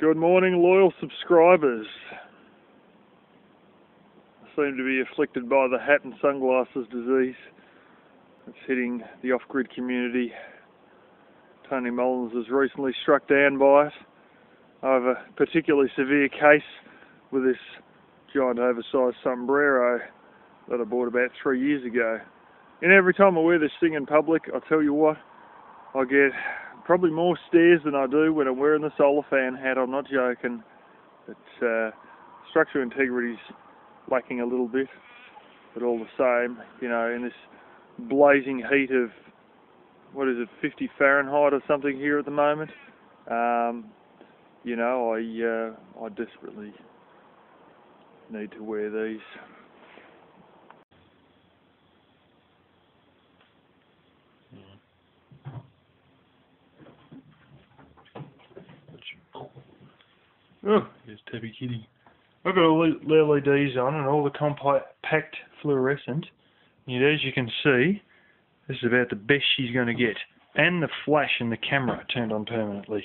Good morning, loyal subscribers. I seem to be afflicted by the hat and sunglasses disease. It's hitting the off-grid community. Tony Mullins was recently struck down by it. I have a particularly severe case with this giant oversized sombrero that I bought about 3 years ago. And every time I wear this thing in public, I tell you what, I get probably more stares than I do when I'm wearing the solar fan hat. I'm not joking. It's structural integrity's lacking a little bit, but all the same, you know, in this blazing heat of, what is it, 50 Fahrenheit or something here at the moment, you know, I desperately need to wear these. Oh, there's Tabby Kitty. I've got all the LEDs on and all the compact fluorescent. And as you can see, this is about the best she's going to get. And the flash in the camera turned on permanently.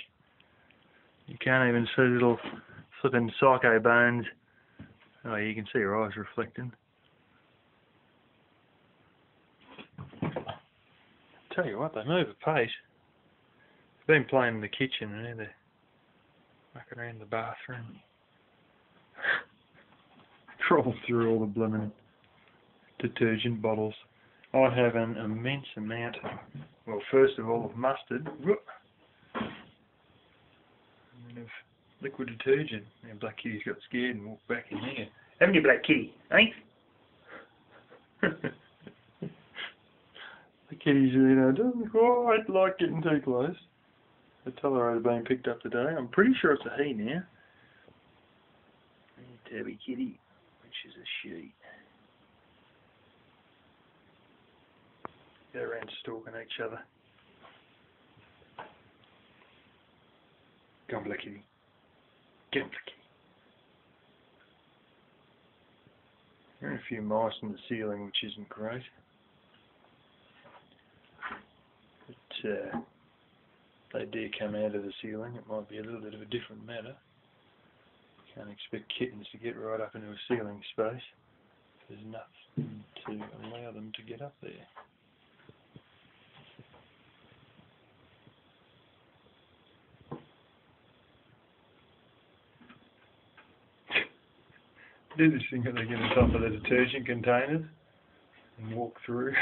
You can't even see little flipping psycho bones. Oh, you can see her eyes reflecting. Tell you what, they move at pace. They've been playing in the kitchen and they're mucking around the bathroom. Troll through all the blooming detergent bottles. I have an immense amount, well, first of all, of mustard, and then of liquid detergent. And Black Kitty's got scared and walked back in there. Haven't you, Black Kitty? Eh? The kitty's, you know, doesn't quite like getting too close. The tolerator being picked up today. I'm pretty sure it's a he now. Tabby Kitty, which is a she. Go around stalking each other. Go on, Black Kitty. Get on, Black Kitty. There are a few mice in the ceiling, which isn't great. But they dare come out of the ceiling. It might be a little bit of a different matter. Can't expect kittens to get right up into a ceiling space. There's nothing to allow them to get up there. Do this thing where they get on top of the detergent containers and walk through.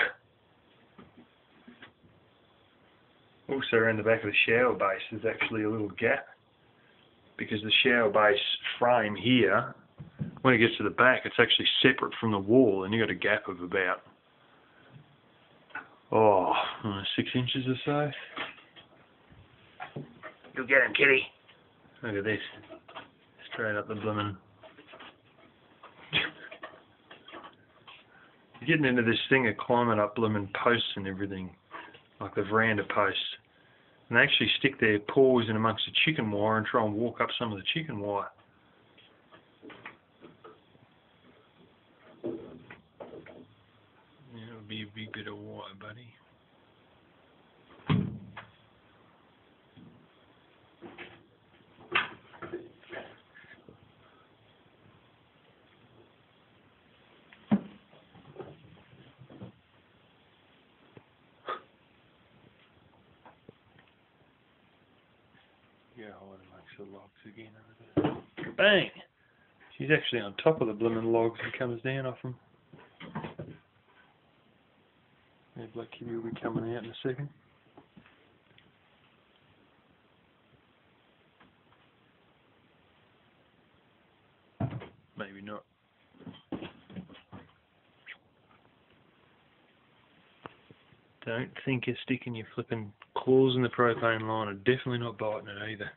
Also around the back of the shower base there's actually a little gap, because the shower base frame here, when it gets to the back, it's actually separate from the wall, and you've got a gap of about 6 inches or so. Go get him, kitty. Look at this. Straight up the bloomin'. You're getting into this thing of climbing up bloomin' posts and everything, like the veranda posts. And they actually stick their paws in amongst the chicken wire and try and walk up some of the chicken wire. Yeah, it'll be a big bit of wire, buddy. Go hide amongst the logs again over there. Bang! She's actually on top of the blooming logs and comes down off them. Yeah, Black Kitty will be coming out in a second. Maybe not. Don't think you're sticking your flipping claws in the propane line. I'm definitely not biting it either.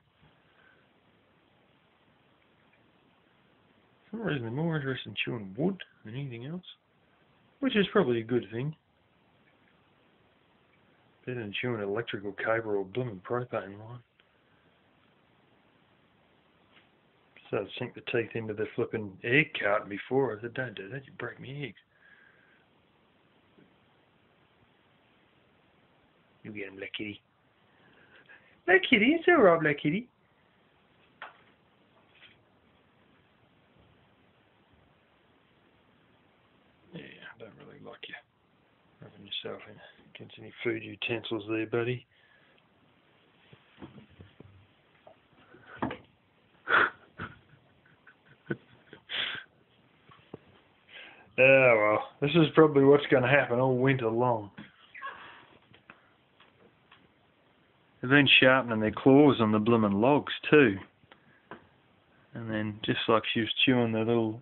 For some reason, they're more interested in chewing wood than anything else, which is probably a good thing. Better than chewing an electrical cable or blooming propane line. So I'd sink the teeth into the flipping egg carton before. I said, don't do that, you break me eggs. You get him, Black Kitty. Black Kitty, it's alright, Black Kitty. yourself against any food utensils there, buddy. Oh well, this is probably what's going to happen all winter long. They've been sharpening their claws on the bloomin' logs too. And then, just like she was chewing the little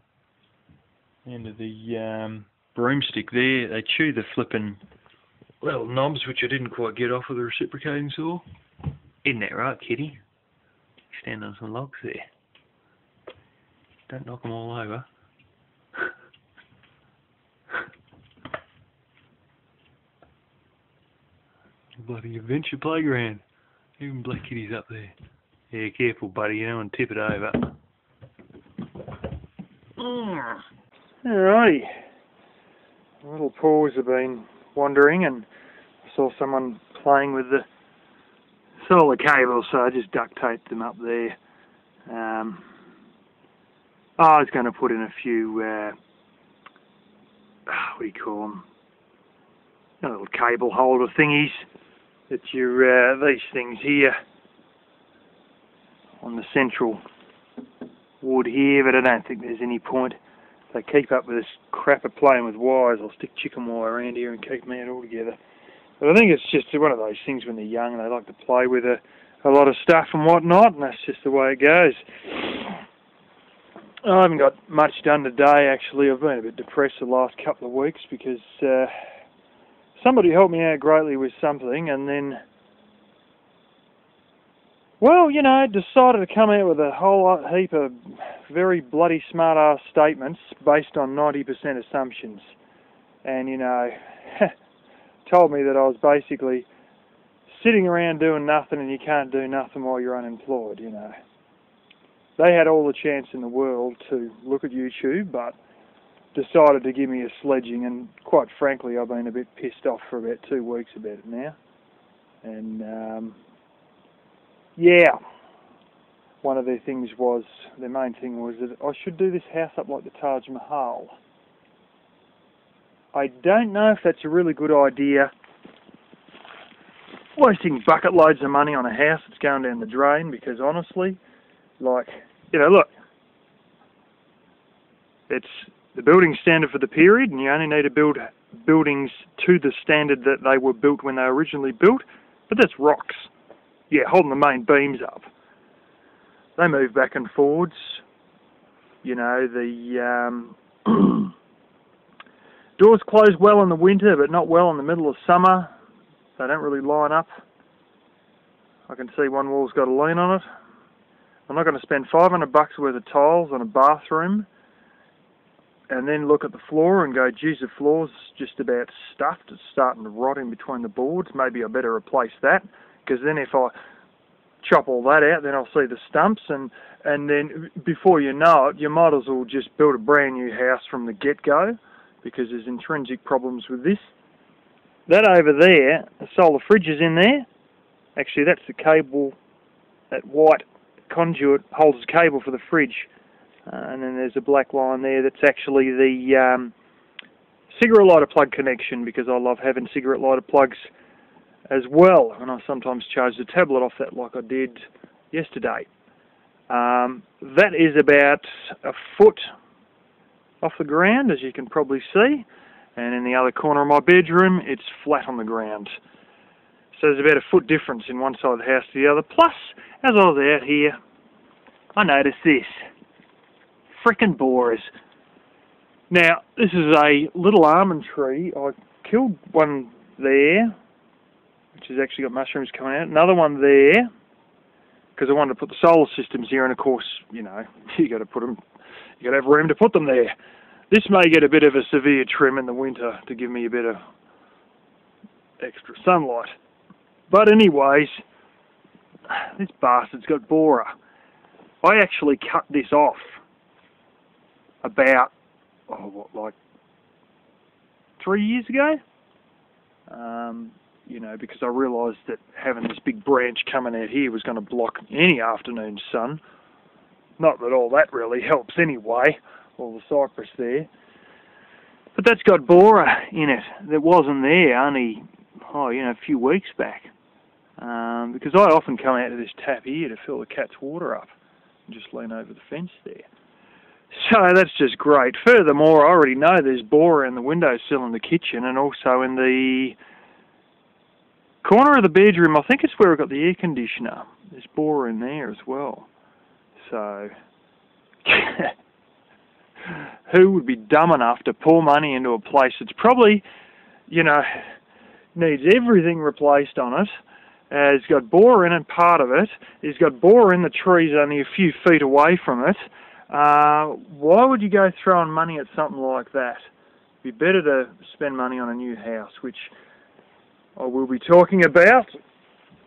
end of the broomstick there, they chew the flippin' little knobs, which I didn't quite get off with the reciprocating saw. Isn't that right, kitty? Stand on some logs there. Don't knock them all over. Bloody adventure playground. Even black kitty's up there. Yeah, careful, buddy. You don't want to tip it over. Alrighty. My little paws have been wandering, and I saw someone playing with the solar cable, so I just duct taped them up there. I was going to put in a few, what do you call them? Little cable holder thingies that these things here on the central wood here, but I don't think there's any point. If they keep up with this crap of playing with wires, I'll stick chicken wire around here and keep them out altogether. But I think it's just one of those things when they're young, they like to play with a lot of stuff and whatnot, and that's just the way it goes. I haven't got much done today, actually. I've been a bit depressed the last couple of weeks because somebody helped me out greatly with something, and then, well, you know, decided to come out with a whole heap of very bloody smart-ass statements based on 90% assumptions. And, you know, told me that I was basically sitting around doing nothing and you can't do nothing while you're unemployed, you know. They had all the chance in the world to look at YouTube, but decided to give me a sledging, and quite frankly I've been a bit pissed off for about 2 weeks about it now. And yeah, one of their things was, their main thing was that I should do this house up like the Taj Mahal. I don't know if that's a really good idea, wasting bucket loads of money on a house that's going down the drain, because honestly, like, you know, look, it's the building standard for the period, and you only need to build buildings to the standard that they were built when they were originally built, but that's rocks. Yeah, holding the main beams up. They move back and forwards. You know, the doors close well in the winter, but not well in the middle of summer. They don't really line up. I can see one wall's got a lean on it. I'm not going to spend $500 worth of tiles on a bathroom and then look at the floor and go, geez, the floor's just about stuffed. It's starting to rot in between the boards. Maybe I better replace that, because then if I chop all that out, then I'll see the stumps, and then before you know it, you might as well just build a brand new house from the get-go, because there's intrinsic problems with this. That over there, the solar fridge is in there. Actually, that's the cable, that white conduit holds the cable for the fridge. And then there's a black line there that's actually the cigarette lighter plug connection, because I love having cigarette lighter plugs as well, and I sometimes charge the tablet off that like I did yesterday. That is about a foot off the ground, as you can probably see, and in the other corner of my bedroom it's flat on the ground. So there's about a foot difference in one side of the house to the other. Plus, as I was out here, I noticed this. Frickin' borers. Now, this is a little almond tree. I killed one there, which has actually got mushrooms coming out. Another one there, because I wanted to put the solar systems here, and of course, you know, you got to have room to put them there. This may get a bit of a severe trim in the winter to give me a bit of extra sunlight. But anyways, this bastard's got borer. I actually cut this off about, like 3 years ago? You know, because I realised that having this big branch coming out here was going to block any afternoon sun. Not that all that really helps anyway, all the cypress there. But that's got borer in it that wasn't there only, a few weeks back. Because I often come out to this tap here to fill the cat's water up and just lean over the fence there. So that's just great. Furthermore, I already know there's borer in the windowsill in the kitchen and also in the corner of the bedroom. I think it's where I've got the air conditioner. There's borer in there as well. So who would be dumb enough to pour money into a place that's probably, needs everything replaced on it? It's got borer in it, part of it. It's got borer in the trees only a few feet away from it. Why would you go throwing money at something like that? It'd be better to spend money on a new house, which I will be talking about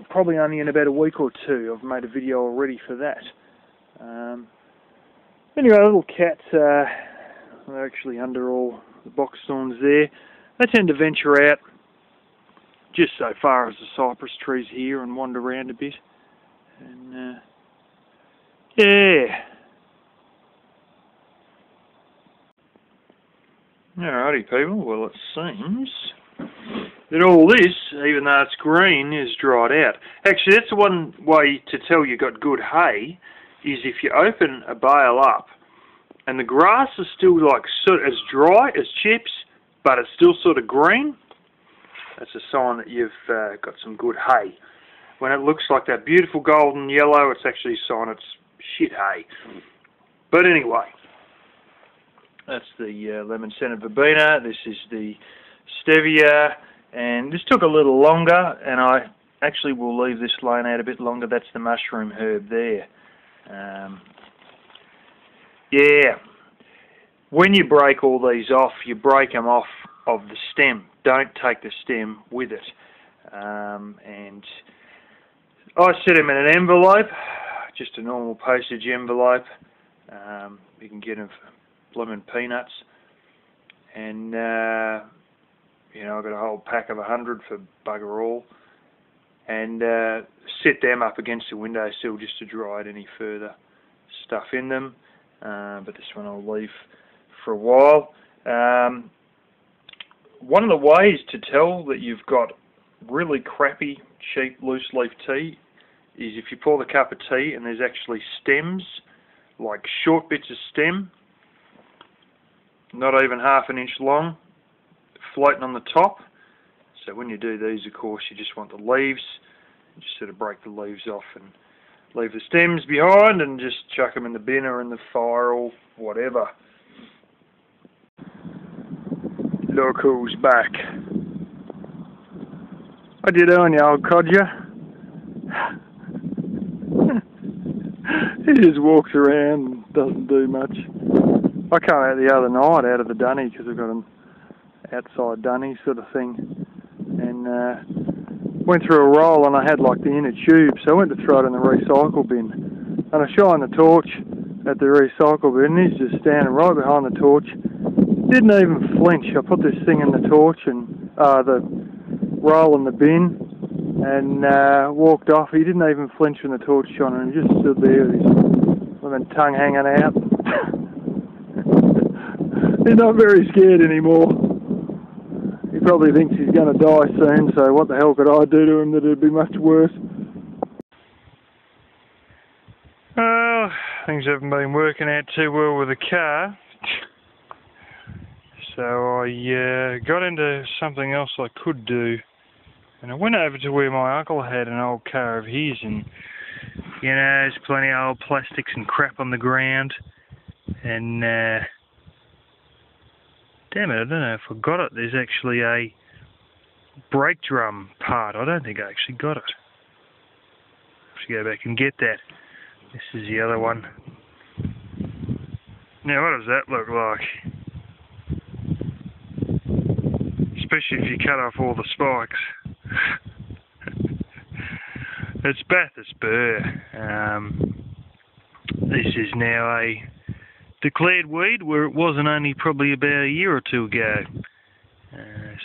probably only in about a week or two. I've made a video already for that. Anyway, little cats, they're actually under all the box thorns there. They tend to venture out just so far as the cypress trees here and wander around a bit. And, yeah. Alrighty people, well it seems that all this, even though it's green, is dried out. Actually, that's one way to tell you got good hay, is if you open a bale up and the grass is still like as dry as chips, but it's still sort of green. That's a sign that you've got some good hay. When it looks like that beautiful golden yellow, it's actually a sign it's shit hay. But anyway, that's the lemon scented verbena. This is the stevia, and this took a little longer, and I actually will leave this laying out a bit longer. That's the mushroom herb there. Yeah, when you break all these off, you break them off of the stem. Don't take the stem with it. And I set them in an envelope, just a normal postage envelope. You can get them for blooming peanuts. And, I've got a whole pack of 100 for bugger all. And set them up against the windowsill just to dry out any further stuff in them. But this one I'll leave for a while. One of the ways to tell that you've got really crappy, cheap, loose leaf tea is if you pour the cup of tea and there's actually stems, like short bits of stem, not even half an inch long, floating on the top. So when you do these, of course, you just want the leaves. You just sort of break the leaves off and leave the stems behind and just chuck them in the bin or in the fire or whatever. Look who's back. What you doing, you old codger? He just walks around and doesn't do much. I came out the other night out of the dunny because I've got an outside dunny sort of thing, and went through a roll and I had like the inner tube, so I went to throw it in the recycle bin, and I shine the torch at the recycle bin and he's just standing right behind the torch. Didn't even flinch. I put this thing in the torch and the roll in the bin and walked off. He didn't even flinch when the torch shone and he just stood there with his living tongue hanging out. He's not very scared anymore. He probably thinks he's going to die soon, so what the hell could I do to him that it'd be much worse? Well, things haven't been working out too well with the car. So I got into something else I could do, and I went over to where my uncle had an old car of his, and there's plenty of old plastics and crap on the ground, and damn it, I don't know if I got it. There's actually a brake drum part. I don't think I actually got it. I have to go back and get that. This is the other one. Now what does that look like? Especially if you cut off all the spikes. It's Bathurst burr. This is now a declared weed where it wasn't only probably about a year or two ago.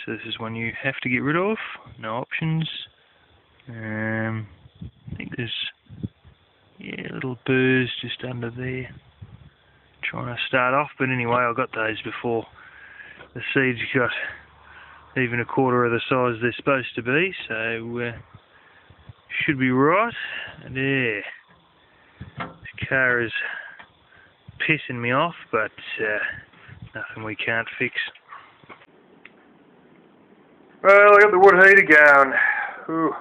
So this is one you have to get rid of. No options. I think there's little burrs just under there. Trying to start off, but anyway, I got those before the seeds got even a quarter of the size they're supposed to be, so should be right. And there, this car is pissing me off, but nothing we can't fix. Well, I got the wood heater going. Ooh,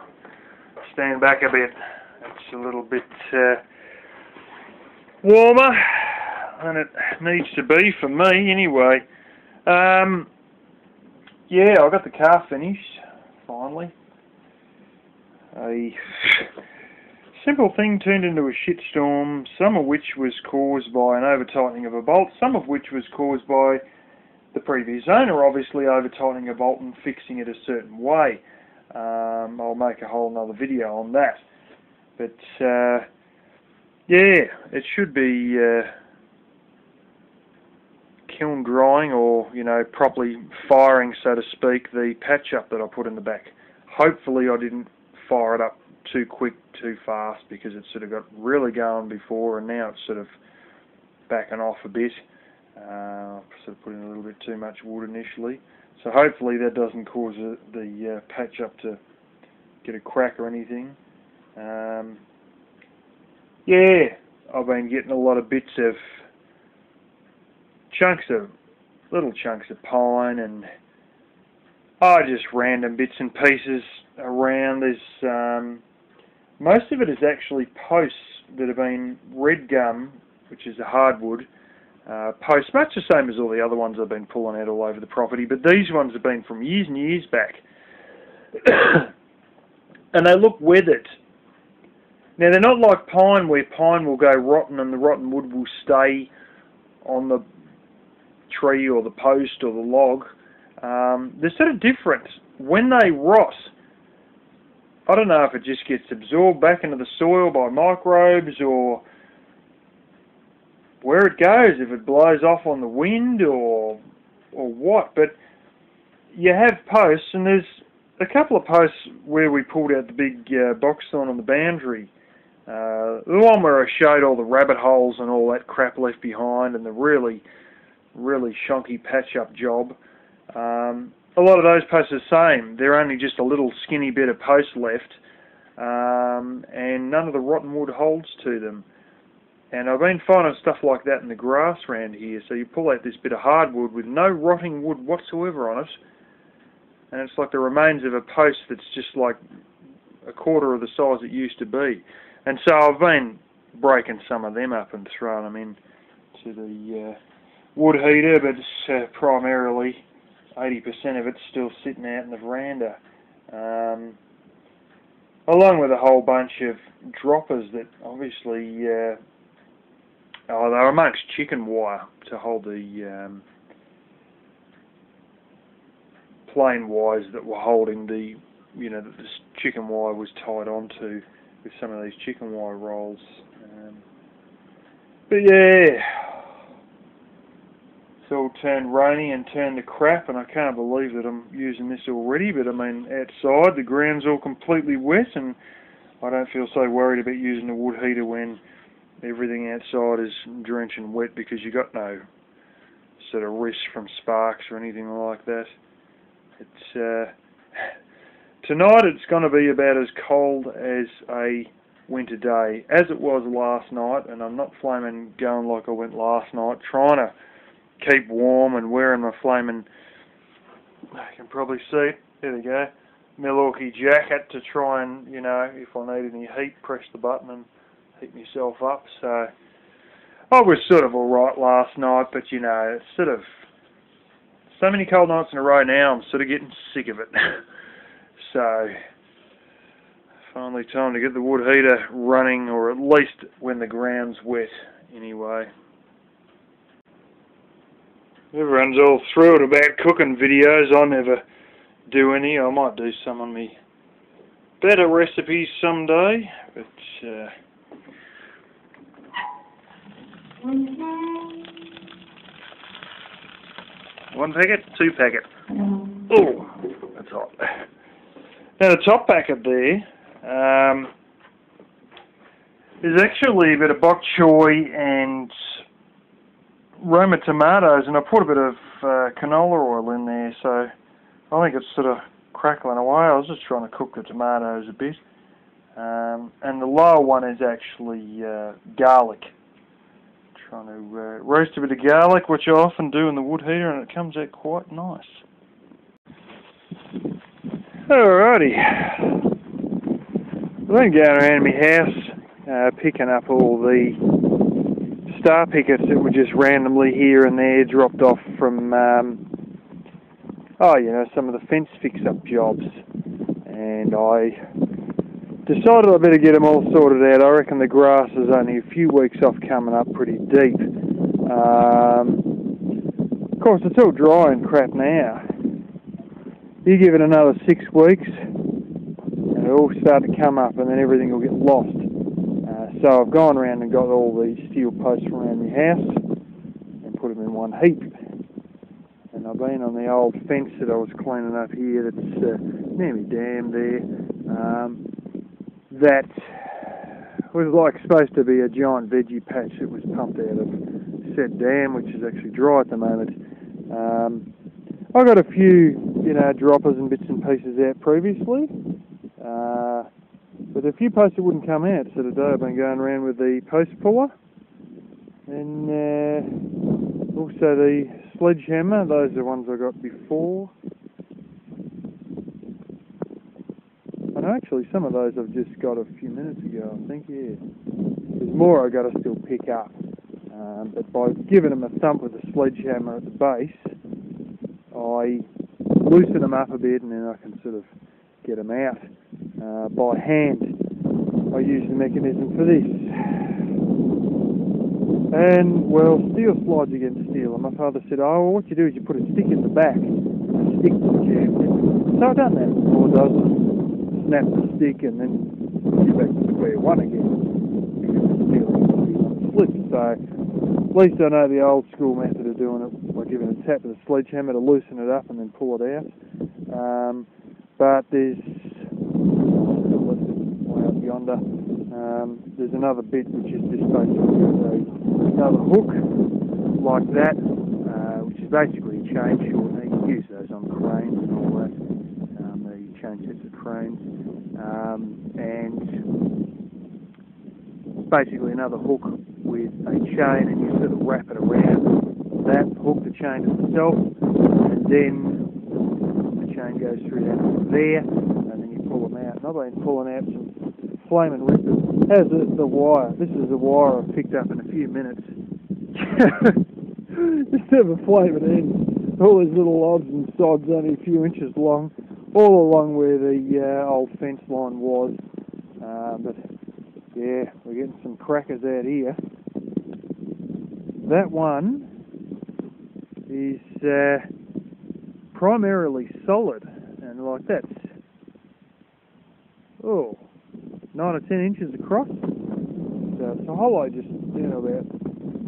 stand back a bit. It's a little bit warmer than it needs to be for me anyway. Yeah, I got the car finished, finally. A simple thing turned into a shitstorm, some of which was caused by an over-tightening of a bolt, some of which was caused by the previous owner obviously over-tightening a bolt and fixing it a certain way. I'll make a whole another video on that. But, yeah, it should be kiln drying, or, you know, properly firing, so to speak, the patch up that I put in the back. Hopefully I didn't fire it up too quick, too fast, because it sort of got really going before, and now it's sort of backing off a bit. Sort of put in a little bit too much wood initially. So hopefully that doesn't cause the patch up to get a crack or anything. Yeah, I've been getting a lot of bits of little chunks of pine and just random bits and pieces around. There's most of it is actually posts that have been red gum, which is a hardwood posts, much the same as all the other ones I've been pulling out all over the property, but these ones have been from years and years back. And they look weathered. Now they're not like pine, where pine will go rotten and the rotten wood will stay on the tree or the post or the log. They're sort of different. When they rot, I don't know if it just gets absorbed back into the soil by microbes or where it goes, if it blows off on the wind or what, but you have posts, and there's a couple of posts where we pulled out the big box thorn on the boundary. The one where I showed all the rabbit holes and all that crap left behind, and the really shonky patch-up job. A lot of those posts are the same. They're only just a little skinny bit of post left, and none of the rotten wood holds to them. And I've been finding stuff like that in the grass around here. So you pull out this bit of hardwood with no rotting wood whatsoever on it, and it's like the remains of a post that's just like a quarter of the size it used to be. And so I've been breaking some of them up and throwing them in to the wood heater, but it's primarily 80% of it's still sitting out in the veranda. Along with a whole bunch of droppers that obviously they're amongst chicken wire to hold the plain wires that were holding the, that this chicken wire was tied onto with some of these chicken wire rolls. But yeah, it's all turned rainy and turned to crap, and I can't believe that I'm using this already. But I mean, outside the ground's all completely wet, and I don't feel so worried about using the wood heater when everything outside is drenching wet, because you got no sort of risk from sparks or anything like that. It's tonight it's going to be about as cold as a winter day as it was last night, and I'm not flaming going like I went last night, trying to keep warm and wearing my flaming, I can probably see it, there we go, Milwaukee jacket to try and, if I need any heat, press the button and heat myself up. So I was sort of alright last night, but it's sort of so many cold nights in a row now, I'm sort of getting sick of it. So finally time to get the wood heater running, or at least when the ground's wet anyway. Everyone's all thrilled about cooking videos. I never do any. I might do some on me better recipes someday, but one packet, 2 packet. Oh, that's hot. Now the top packet there is actually a bit of bok choy and Roma tomatoes, and I put a bit of canola oil in there, so I think it's sort of crackling away. I was just trying to cook the tomatoes a bit. And the lower one is actually garlic. Trying to roast a bit of garlic, which I often do in the wood heater, and it comes out quite nice. Alrighty. I've been going around my house picking up all the star pickets that were just randomly here and there dropped off from, some of the fence fix-up jobs. And I decided I better get them all sorted out. I reckon the grass is only a few weeks off coming up pretty deep. Of course, it's all dry and crap now. You give it another 6 weeks, and it'll all start to come up, and then everything will get lost. So I've gone around and got all these steel posts from around my house and put them in one heap. And I've been on the old fence that I was cleaning up here that's near my dam there. That was supposed to be a giant veggie patch that was pumped out of said dam, which is actually dry at the moment. I got a few, droppers and bits and pieces out previously, but a few posts that wouldn't come out. So today I've been going around with the post puller and also the sledgehammer. Those are the ones I got before. And actually, some of those I've just got a few minutes ago, I think, yeah. There's more I've got to still pick up. But by giving them a thump with a sledgehammer at the base, I loosen them up a bit and then I can sort of get them out by hand. I use the mechanism for this. And, well, steel slides against steel. And my father said, oh, well, what you do is you put a stick in the back, and a stick will jam in. So I've done that. All it does is snap the stick and then you're back to square one again. Because the steel usually slips. So at least I know the old school method of doing it by giving a tap with a sledgehammer to loosen it up and then pull it out. But there's way up yonder. There's another bit which is just basically another hook like that, which is basically a chain shortener. You can use those on cranes and all that. The chain sets of cranes, and basically another hook with a chain, and you sort of wrap it around that, hook the chain to itself, and then the chain goes through that there, and then you pull them out. And I've been pulling out some flaming rippers. How's the wire? This is the wire I've picked up in a few minutes. Just have a flaming end. All these little odds and sods only a few inches long, all along where the old fence line was. But yeah, we're getting some crackers out here. That one is primarily solid, and like that's 9 or 10 inches across. So it's a hollow just down about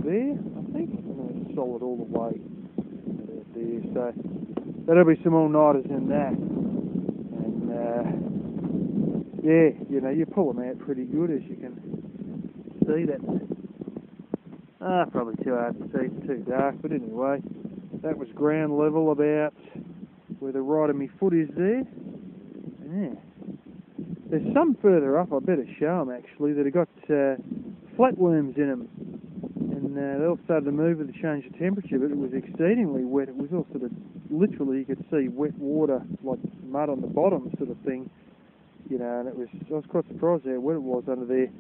there, I think, and then it's solid all the way about there. So that'll be some all-nighters in that. And yeah, you pull them out pretty good, as you can see. That's probably too hard to see, it's too dark, but anyway, that was ground level about where the right of my foot is there. Yeah. There's some further up, I better show them actually, that have got flatworms in them. And they all started to move with the change of temperature, but it was exceedingly wet. It was all sort of, literally you could see wet water, like mud on the bottom sort of thing. And I was quite surprised how wet it was under there.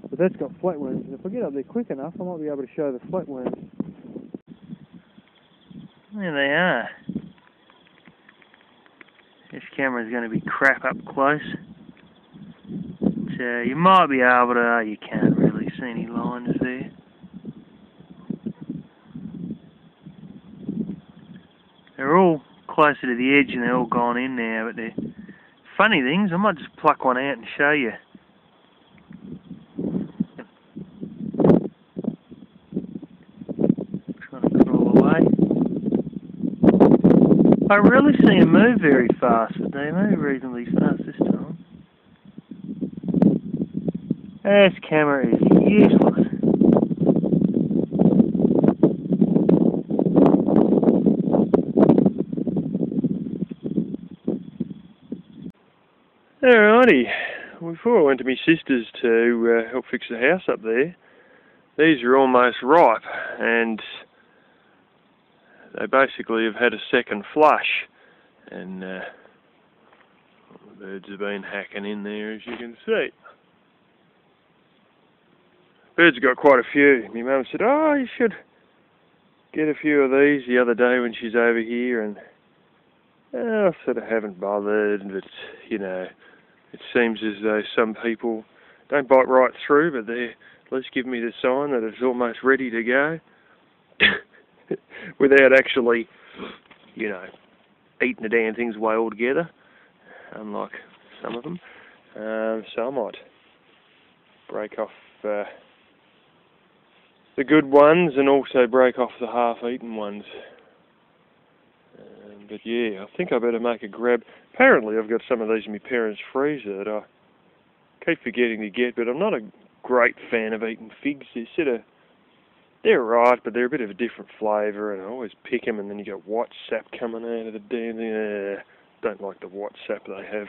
But that's got flatworms, and if I get up there quick enough, I might be able to show the flatworms. There they are. This camera's going to be crap up close. But, you might be able to, you can't really see any lines there. They're all closer to the edge and they're all gone in now, but they're funny things. I might just pluck one out and show you. Trying to crawl away. I rarely see them move very fast, but they move reasonably fast this time. This camera is useless. Alrighty, before I went to my sister's to help fix the house up there, these are almost ripe, and they basically have had a second flush, and the birds have been hacking in there, as you can see. Birds have got quite a few. My mum said, oh, you should get a few of these the other day when she's over here, and I sort of haven't bothered, but, you know, it seems as though some people don't bite right through, but they at least give me the sign that it's almost ready to go without actually, you know, eating the damn things away altogether, unlike some of them. So I might break off the good ones and also break off the half-eaten ones. But yeah, I think I better make a grab. Apparently I've got some of these in my parents' freezer that I keep forgetting to get, but I'm not a great fan of eating figs. They're right, but they're a bit of a different flavour, and I always pick them and then you get white sap coming out of the damn thing. Don't like the white sap they have.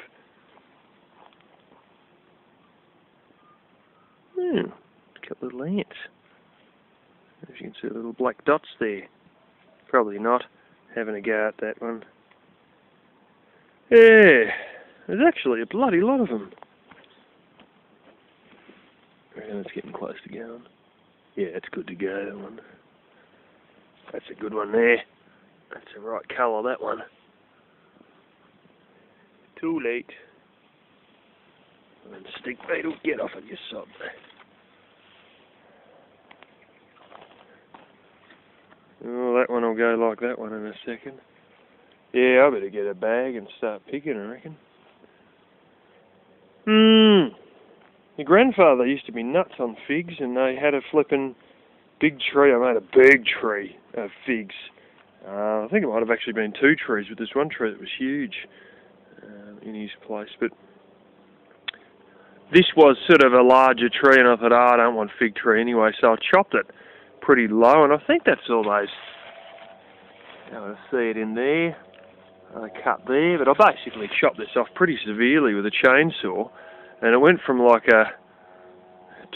Got little ants. As you can see, little black dots there. Probably not. Having a go at that one. Yeah, there's actually a bloody lot of them. I reckon it's getting close to going. Yeah, it's good to go, that one. That's a good one there. That's the right colour, that one. Too late. And stick beetle, get off of your sob. Oh, that one will go like that one in a second. Yeah, I better get a bag and start picking, I reckon. My grandfather used to be nuts on figs, and they had a flippin' big tree. I made a big tree of figs. I think it might have actually been 2 trees, but this one tree that was huge in his place. But this was sort of a larger tree, and I thought, I don't want a fig tree anyway, so I chopped it pretty low, and I think that's all those. I see it in there. I cut there, but I basically chopped this off pretty severely with a chainsaw, and it went from like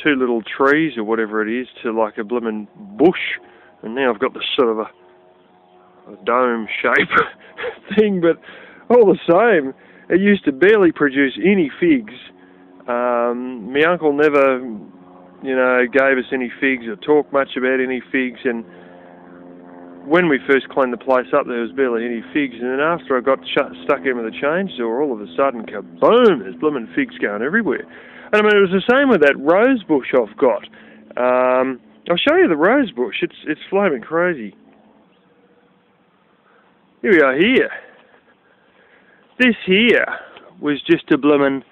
2 little trees or whatever it is to like a blooming bush, and now I've got this sort of a dome shape thing. But all the same, it used to barely produce any figs. My uncle never, you know, gave us any figs or talked much about any figs, and when we first cleaned the place up, there was barely any figs, and then after I got stuck in with a chainsaw, all of a sudden, kaboom, there's blooming figs going everywhere. And I mean, it was the same with that rose bush I've got. I'll show you the rose bush. It's flaming crazy. Here we are here. This here was just a blooming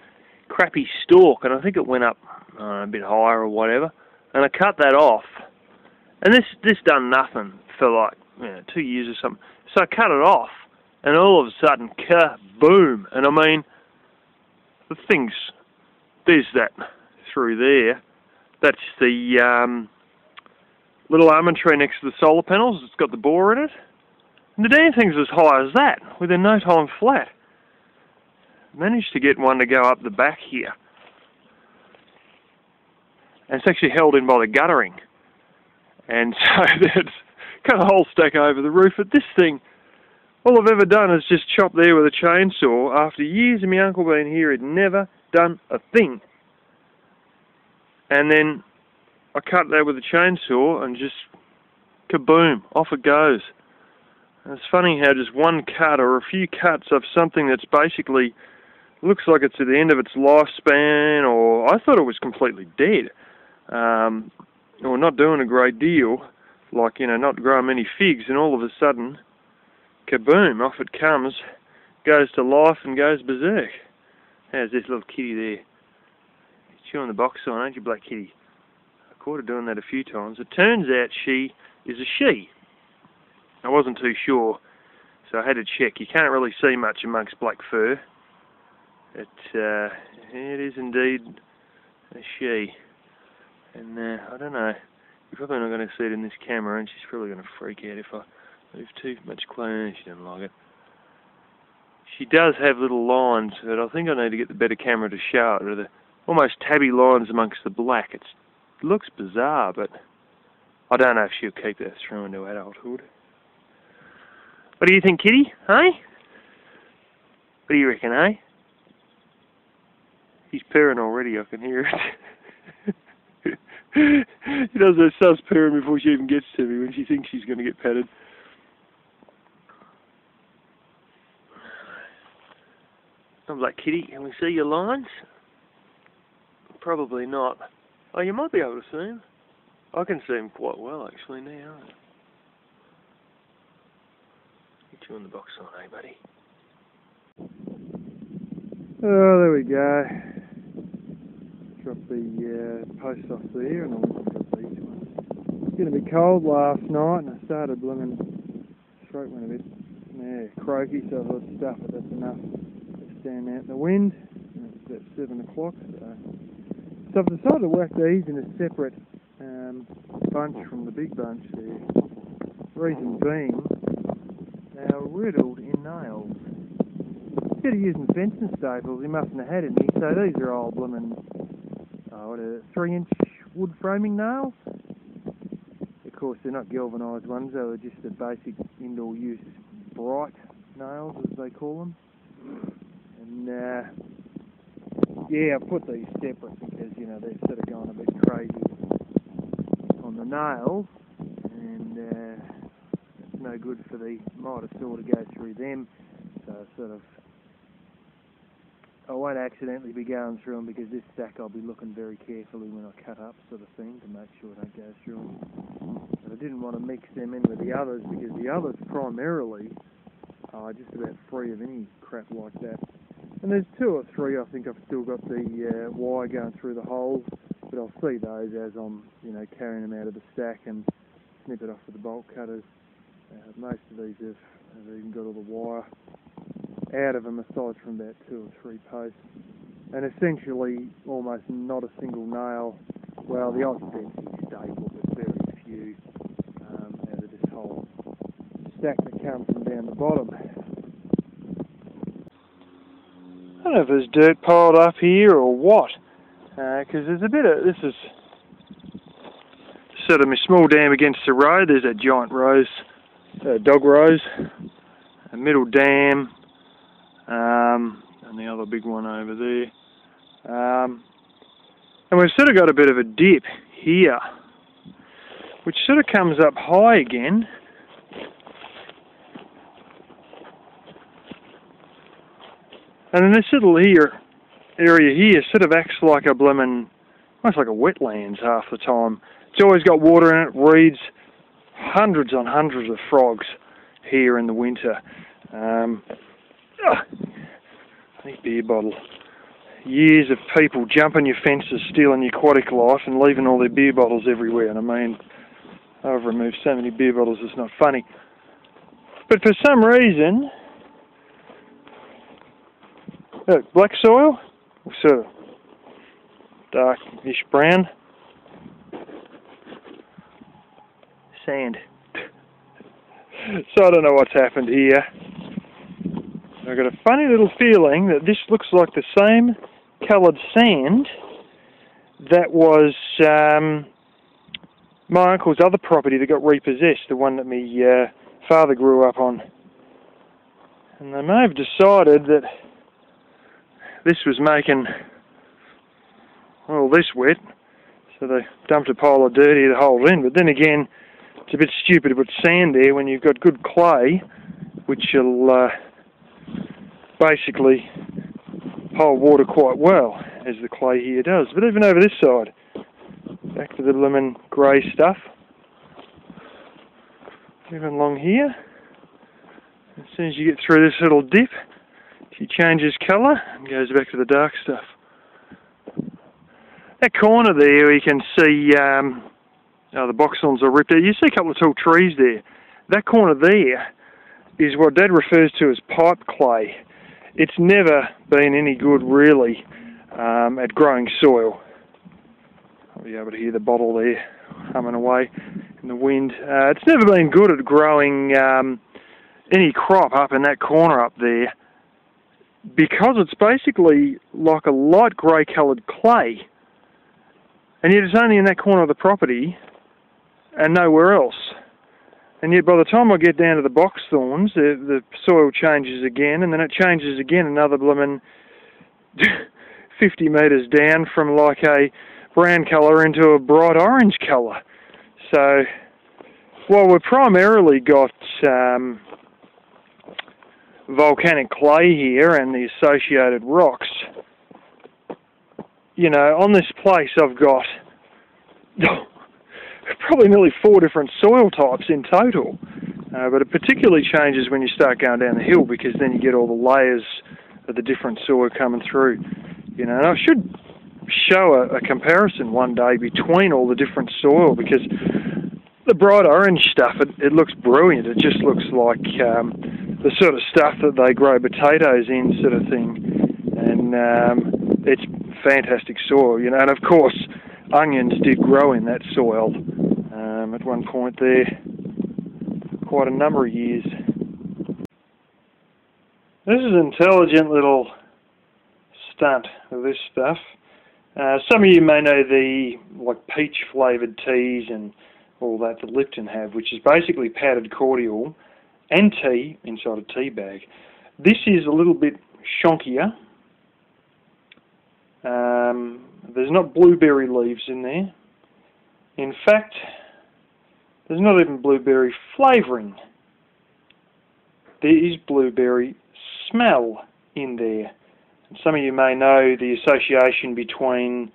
crappy stalk, and I think it went up a bit higher or whatever, and I cut that off. And this done nothing for like 2 years or something. So I cut it off, and all of a sudden, kaboom! And I mean, the thing's, there's that through there. That's the little almond tree next to the solar panels. It's got the bore in it. And the damn thing's as high as that, within no time flat. Managed to get one to go up the back here. And it's actually held in by the guttering. And so it's cut a whole stack over the roof. But this thing, all I've ever done is just chop there with a chainsaw. After years of my uncle being here, he'd never done a thing. And then I cut that with a chainsaw and just kaboom, off it goes. And it's funny how just one cut or a few cuts of something that's basically looks like it's at the end of its lifespan, or I thought it was completely dead. Or not doing a great deal, like, you know, not growing many figs, and all of a sudden, kaboom, off it comes, goes to life and goes berserk. How's this little kitty there? Chewing the box on, aren't you, black kitty? I caught her doing that a few times. It turns out she is a she. I wasn't too sure, so I had to check. You can't really see much amongst black fur. It is indeed a she. And I don't know, you're probably not going to see it in this camera, and she's probably going to freak out if I move too much close. She doesn't like it. she does have little lines, but I think I need to get the better camera to show it. They're almost tabby lines amongst the black. It looks bizarre, but I don't know if she'll keep that through into adulthood. What do you think, Kitty? Hey? What do you reckon, eh? He's purring already, I can hear it. He does her sus purring before she even gets to me when she thinks she's going to get petted. I'm like, Kitty, can we see your lines? Probably not. Oh, you might be able to see them. I can see them quite well, actually, now. Get you on the box on, eh, buddy? Oh, there we go. Drop the post off there, and I'll drop these ones. It's going to be cold last night, and I started blooming. Throat went a bit croaky, so I thought stuff it. That's enough to stand out in the wind. And it's about 7 o'clock, so I've decided to whack these in a separate bunch from the big bunch there. Reason being, they are riddled in nails. Instead of using fencing staples, he mustn't have had any, so these are all blooming 3-inch wood framing nails. Of course, they're not galvanised ones, they were just the basic indoor use bright nails, as they call them. And yeah, I put these separate because, you know, they're sort of going a bit crazy on the nails, and it's no good for the miter saw to go through them. So I won't accidentally be going through them, because this stack I'll be looking very carefully when I cut up, sort of thing, to make sure I don't go through them. But I didn't want to mix them in with the others, because the others primarily are just about free of any crap like that. And there's 2 or 3 I think I've still got the wire going through the holes, but I'll see those as I'm, you know, carrying them out of the stack and snip it off with the bolt cutters. Most of these have even got all the wire out of them, aside from about 2 or 3 posts, and essentially almost not a single nail. Well, the odd fencing staple, but very few out of this whole stack that comes from down the bottom. I don't know if there's dirt piled up here or what, because there's a bit of, this is sort of my small dam against the road. There's that giant rose, dog rose, a middle dam, and the other big one over there. And we've sort of got a bit of a dip here, which sort of comes up high again. And then this little area here sort of acts like a blooming, almost like a wetlands half the time. It's always got water in it, reeds, hundreds on hundreds of frogs here in the winter. These beer bottles. Years of people jumping your fences, stealing your aquatic life and leaving all their beer bottles everywhere. And I mean, I've removed so many beer bottles it's not funny. But for some reason, black soil, sort of darkish brown, sand. So I don't know what's happened here. I've got a funny little feeling that this looks like the same coloured sand that was my uncle's other property that got repossessed, the one that my father grew up on. And they may have decided that this was making all this wet, so they dumped a pile of dirt here to hold in. But then again, it's a bit stupid to put sand there when you've got good clay, which will basically hold water quite well, as the clay here does. But even over this side, back to the lemon grey stuff. Even along here, as soon as you get through this little dip, she changes colour and goes back to the dark stuff. That corner there, you can see the boxons are ripped out. You see a couple of tall trees there. That corner there is what Dad refers to as pipe clay. It's never been any good, really, at growing soil. I'll be able to hear the bottle there humming away in the wind. It's never been good at growing any crop up in that corner up there. because it's basically like a light grey coloured clay, and yet it's only in that corner of the property and nowhere else. And yet by the time I get down to the box thorns, the soil changes again, and then it changes again another blooming 50 metres down from like a brown colour into a bright orange colour. So, while we've primarily got volcanic clay here and the associated rocks, you know, on this place I've got probably nearly 4 different soil types in total. But it particularly changes when you start going down the hill, because then you get all the layers of the different soil coming through. You know, and I should show a comparison one day between all the different soil, because the bright orange stuff, it looks brilliant. It just looks like the sort of stuff that they grow potatoes in, sort of thing. And it's fantastic soil, you know. And of course, onions did grow in that soil at one point there, quite a number of years. This is an intelligent little stunt of this stuff. Some of you may know the peach flavoured teas and all that Lipton have, which is basically powdered cordial and tea inside a tea bag. This is a little bit shonkier. There's not blueberry leaves in there. In fact, there's not even blueberry flavouring. There is blueberry smell in there. And some of you may know the association between,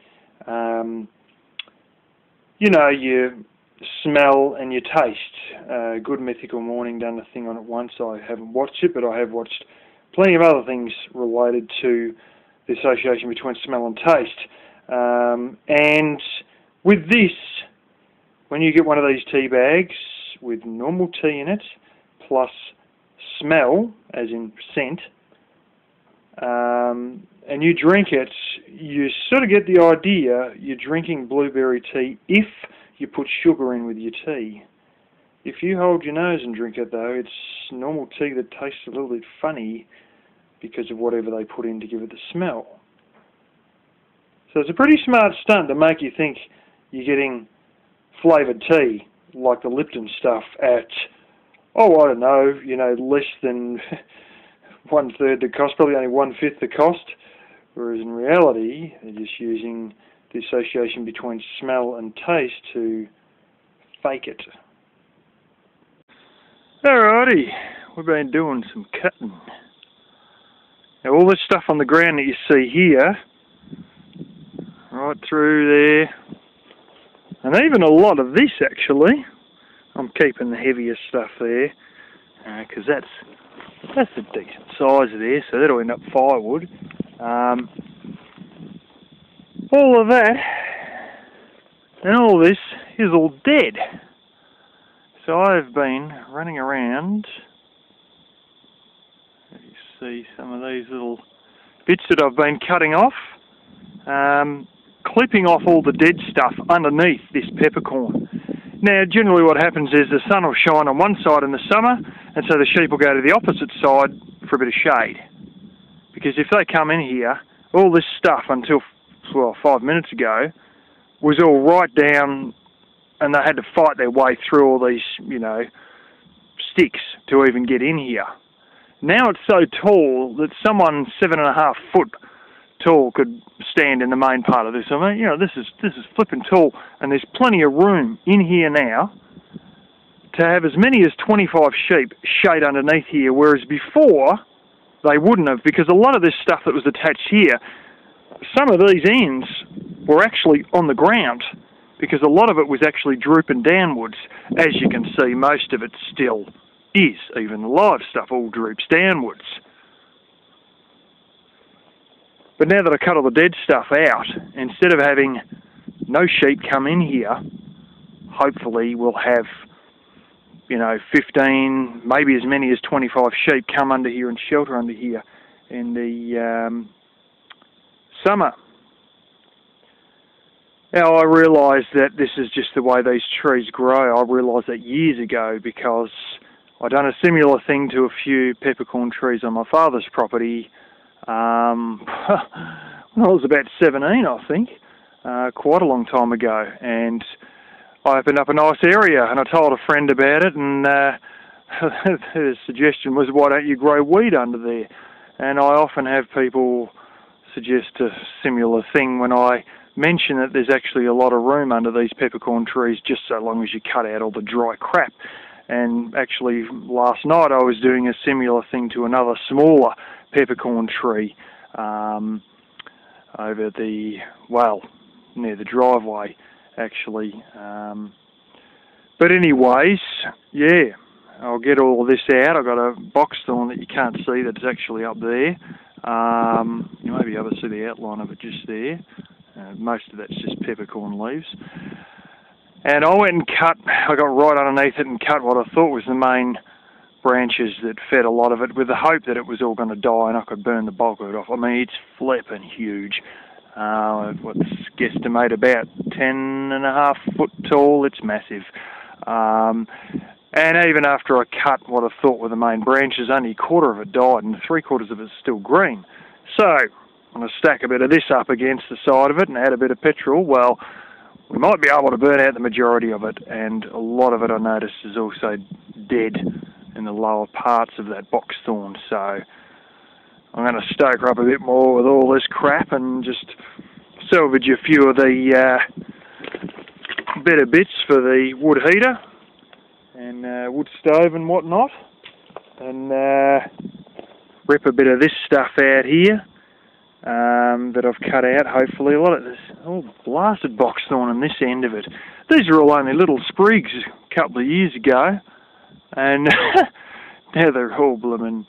you know, your smell and your taste. Good Mythical Morning done a thing on it once. I haven't watched it, but I have watched plenty of other things related to the association between smell and taste. And with this, when you get one of these tea bags with normal tea in it, plus smell, as in scent, and you drink it, you sort of get the idea you're drinking blueberry tea if you put sugar in with your tea. If you hold your nose and drink it, though, it's normal tea that tastes a little bit funny because of whatever they put in to give it the smell. So it's a pretty smart stunt to make you think you're getting flavoured tea, like the Lipton stuff, at, oh, I don't know, you know, less than 1/3 the cost, probably only 1/5 the cost, whereas in reality, they're just using the association between smell and taste to fake it. Alrighty, we've been doing some cutting. Now all this stuff on the ground that you see here, right through there, and even a lot of this actually, I'm keeping the heavier stuff there, because that's a decent size there, so that'll end up firewood. All of that and all this is all dead. So I've been running around. You see some of these little bits that I've been cutting off, clipping off all the dead stuff underneath this peppercorn. Now generally what happens is the sun will shine on one side in the summer, and so the sheep will go to the opposite side for a bit of shade. Because if they come in here, all this stuff until, well, 5 minutes ago, was all right down, and they had to fight their way through all these, you know, sticks to even get in here. Now it's so tall that someone 7.5 foot tall could stand in the main part of this. I mean, you know, this is flipping tall, and there's plenty of room in here now to have as many as 25 sheep shade underneath here, whereas before they wouldn't have, because a lot of this stuff that was attached here, some of these ends were actually on the ground, because a lot of it was actually drooping downwards. As you can see, most of it still is. Even the live stuff all droops downwards. But now that I cut all the dead stuff out, instead of having no sheep come in here, hopefully we'll have, you know, 15, maybe as many as 25 sheep come under here and shelter under here in the summer. Now I realise that this is just the way these trees grow. I realised that years ago, because I'd done a similar thing to a few peppercorn trees on my father's property when I was about 17, I think, quite a long time ago, and I opened up a nice area, and I told a friend about it, and the suggestion was, why don't you grow weed under there? And I often have people suggest a similar thing when I mention that there's actually a lot of room under these peppercorn trees, just so long as you cut out all the dry crap. And actually, last night I was doing a similar thing to another smaller peppercorn tree over the, well, near the driveway, actually. But anyways, yeah, I'll get all of this out. I've got a box thorn that you can't see that's actually up there. You may be able to see the outline of it just there. Most of that's just peppercorn leaves. And I went and cut, I got right underneath it and cut what I thought was the main branches that fed a lot of it, with the hope that it was all going to die and I could burn the bulk of it off. I mean, it's flipping huge. What's guesstimate about 10.5 foot tall. It's massive. And even after I cut what I thought were the main branches, only a quarter of it died and 3/4 of it's still green. So I'm going to stack a bit of this up against the side of it and add a bit of petrol. Well, we might be able to burn out the majority of it, and a lot of it I noticed is also dead in the lower parts of that box thorn. So I'm going to stoke her up a bit more with all this crap and just salvage a few of the better bits for the wood heater and wood stove and whatnot, and rip a bit of this stuff out here that I've cut out. Hopefully, a lot of this blasted box thorn on this end of it. These are all only little sprigs a couple of years ago, and now they're all blooming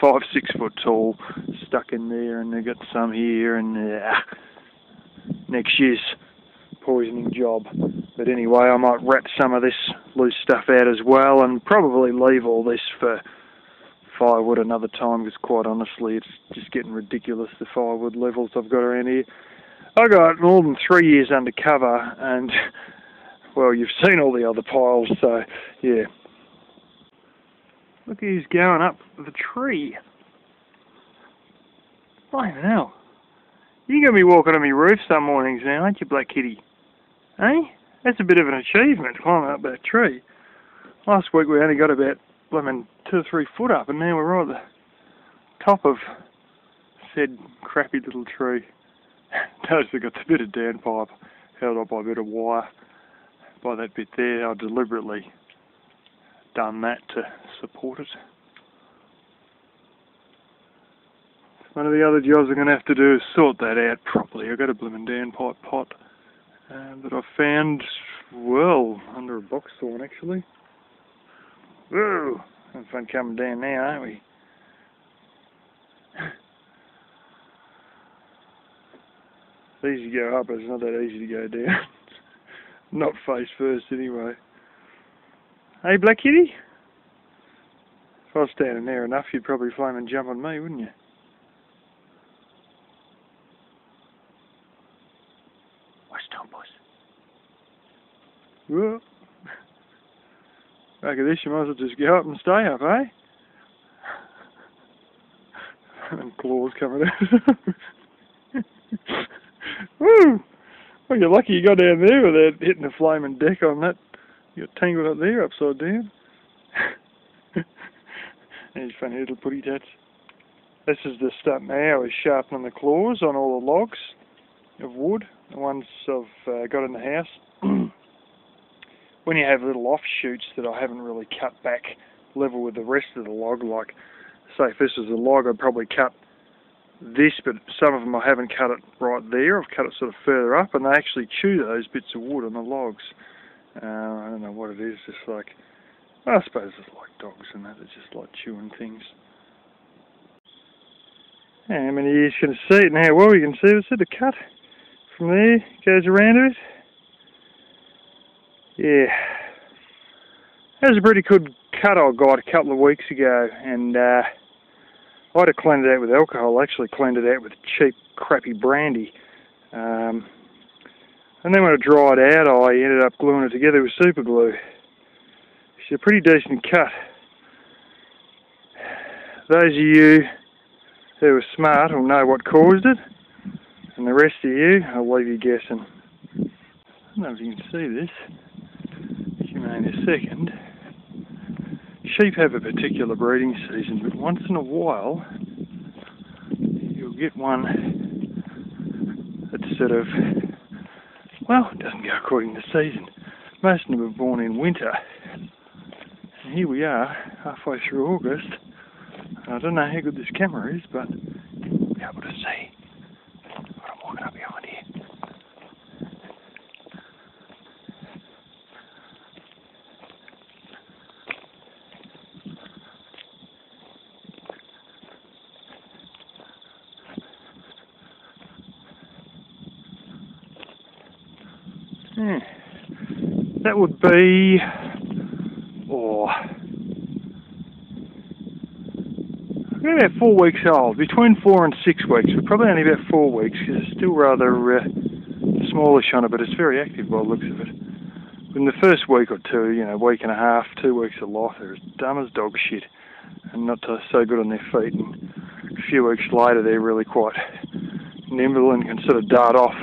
5-6 foot tall, stuck in there, and they've got some here, and next year's poisoning job. But anyway, I might rat some of this loose stuff out as well, and probably leave all this for firewood another time, because quite honestly it's just getting ridiculous, the firewood levels I've got around here. I got more than 3 years under cover, and well, you've seen all the other piles, so yeah. Look who's going up the tree. Blimey hell. You're going to be walking on my roof some mornings now, aren't you, Black Kitty? Eh? That's a bit of an achievement, climbing up that tree. Last week we only got about 2 or 3 foot up, and now we're right at the top of said crappy little tree. Notice we've got the bit of downpipe held up by a bit of wire. By that bit there, I've deliberately done that to support it. One of the other jobs I'm going to have to do is sort that out properly. I've got a blooming downpipe pot that I found, well, under a box thorn actually. Whoa! Having fun coming down now, aren't we? It's easy to go up, but it's not that easy to go down. Not face first anyway. Hey, Black Kitty? If I was standing there enough, you'd probably flame and jump on me, wouldn't you? Watch down, boys. Whoa. Back of this, you might as well just go up and stay up, eh? And claws coming out. Woo! Well, you're lucky you got down there without hitting the flaming deck on that. You got tangled up there upside down. These funny little putty tats. This is the stuff now, is sharpening the claws on all the logs of wood, the ones I've got in the house. When you have little offshoots that I haven't really cut back level with the rest of the log, like, say if this was a log, I'd probably cut this, but some of them I haven't cut it right there. I've cut it sort of further up, and they actually chew those bits of wood on the logs. I don't know what it is, just like, I suppose it's like dogs and that, it's just like chewing things. How many you can see it now? Well, you can see the cut from there, goes around it. Yeah, that was a pretty good cut I got a couple of weeks ago, and I'd have cleaned it out with alcohol. I actually cleaned it out with cheap, crappy brandy. And then when I dried out, I ended up gluing it together with super glue. It's a pretty decent cut. Those of you who are smart will know what caused it, and the rest of you, I'll leave you guessing. I don't know if you can see this. You may in a second. Sheep have a particular breeding season, but once in a while you'll get one that's sort of, well, it doesn't go according to season. Most of them are born in winter. And here we are, halfway through August. And I don't know how good this camera is, but you'll be able to see what I'm walking up behind here. Yeah. That would be, about 4 weeks old, between 4 and 6 weeks, but probably only about 4 weeks because it's still rather smallish on it, but it's very active by the looks of it. In the first week or two, week and a half, 2 weeks of life, they're as dumb as dog shit and not so good on their feet. And a few weeks later, they're really quite nimble and can sort of dart off.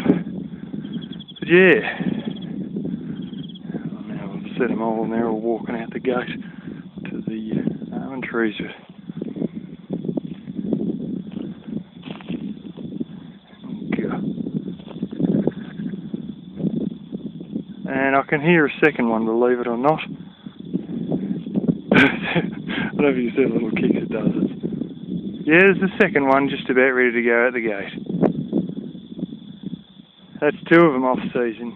But yeah. Set them all, and they're all walking out the gate to the almond trees. And I can hear a second one, believe it or not. I don't know if you see the little kick it does it. Yeah, there's the second one just about ready to go out the gate. That's 2 of them off season.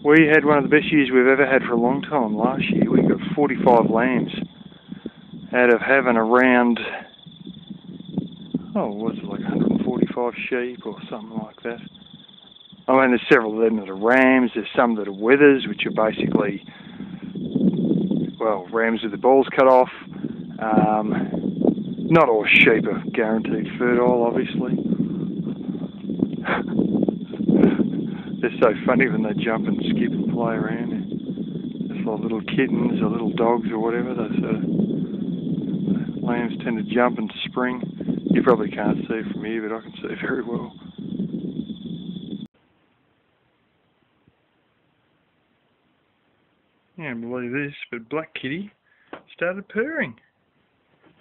We had one of the best years we've ever had for a long time last year. We got 45 lambs out of having around, was it like 145 sheep or something like that? I mean, there's several of them that are rams, there's some that are wethers, which are basically, well, rams with the balls cut off. Not all sheep are guaranteed fertile, obviously. They're so funny when they jump and skip and play around. It's like little kittens or little dogs or whatever. Lambs tend to jump and spring. You probably can't see it from here, but I can see it very well. I can't believe this, but Black Kitty started purring.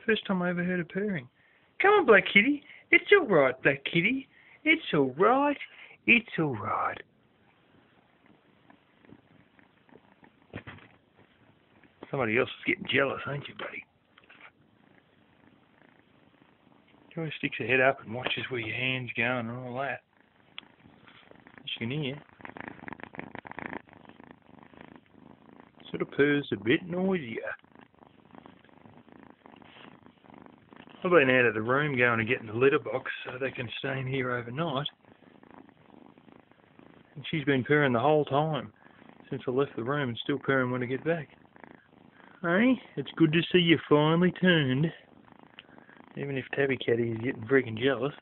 First time I ever heard her purring. Come on, Black Kitty. It's all right, Black Kitty. It's all right. It's all right. Somebody else is getting jealous, ain't you, buddy? She always sticks her head up and watches where your hand's going and all that. You can hear. Sort of purrs a bit noisier. I've been out of the room going to get in the litter box so they can stay in here overnight. And she's been purring the whole time since I left the room and still purring when I get back. Hey, it's good to see you finally turned. Even if Tabby Catty is getting freaking jealous.